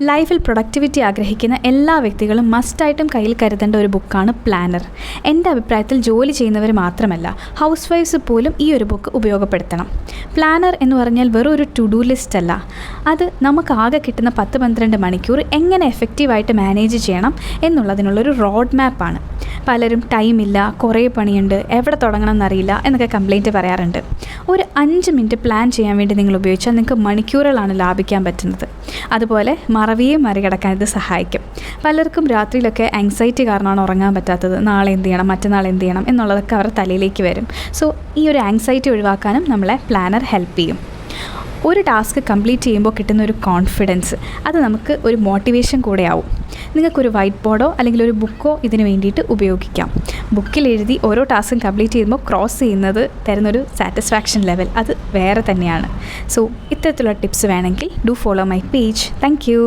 ലൈഫിൽ പ്രൊഡക്ടിവിറ്റി ആഗ്രഹിക്കുന്ന എല്ലാ വ്യക്തികളും മസ്റ്റായിട്ടും കയ്യിൽ കരുതേണ്ട ഒരു ബുക്കാണ് പ്ലാനർ. എൻ്റെ അഭിപ്രായത്തിൽ ജോലി ചെയ്യുന്നവർ മാത്രമല്ല, ഹൗസ് വൈഫ്സ് പോലും ഈ ഒരു ബുക്ക് ഉപയോഗപ്പെടുത്തണം. പ്ലാനർ എന്ന് പറഞ്ഞാൽ വെറും ഒരു ടു ഡു ലിസ്റ്റ് അല്ല. അത് നമുക്ക് ആകെ കിട്ടുന്ന 10-12 മണിക്കൂർ എങ്ങനെ എഫക്റ്റീവായിട്ട് മാനേജ് ചെയ്യണം എന്നുള്ളതിനുള്ളൊരു റോഡ് മാപ്പാണ്. പലരും ടൈമില്ല, കുറേ പണിയുണ്ട്, എവിടെ തുടങ്ങണം എന്നറിയില്ല എന്നൊക്കെ കംപ്ലയിൻറ്റ് പറയാറുണ്ട്. ഒരു 5 മിനിറ്റ് പ്ലാൻ ചെയ്യാൻ വേണ്ടി നിങ്ങൾ ഉപയോഗിച്ചാൽ നിങ്ങൾക്ക് മണിക്കൂറുകളാണ് ലാഭിക്കാൻ പറ്റുന്നത്. അതുപോലെ മറവിയെ മറികടക്കാൻ ഇത് സഹായിക്കും. പലർക്കും രാത്രിയിലൊക്കെ ആങ്സൈറ്റി കാരണമാണ് ഉറങ്ങാൻ പറ്റാത്തത്. നാളെ എന്ത് ചെയ്യണം, മറ്റന്നാൾ എന്ത് ചെയ്യണം എന്നുള്ളതൊക്കെ അവരുടെ തലയിലേക്ക് വരും. സോ ഈ ഒരു ആങ്സൈറ്റി ഒഴിവാക്കാനും നമ്മളെ പ്ലാനർ ഹെൽപ്പ് ചെയ്യും. ഒരു ടാസ്ക് കംപ്ലീറ്റ് ചെയ്യുമ്പോൾ കിട്ടുന്ന ഒരു കോൺഫിഡൻസ്, അത് നമുക്ക് ഒരു മോട്ടിവേഷൻ കൂടെ ആവും. നിങ്ങൾക്കൊരു വൈറ്റ് ബോർഡോ അല്ലെങ്കിൽ ഒരു ബുക്കോ ഇതിന് വേണ്ടിയിട്ട് ഉപയോഗിക്കാം. ബുക്കിൽ എഴുതി ഓരോ ടാസ്കും കംപ്ലീറ്റ് ചെയ്യുമ്പോൾ ക്രോസ് ചെയ്യുന്നത് തരുന്നൊരു സാറ്റിസ്ഫാക്ഷൻ ലെവൽ അത് വേറെ തന്നെയാണ്. സോ ഇത്തരത്തിലുള്ള ടിപ്സ് വേണമെങ്കിൽ do follow my page. Thank you.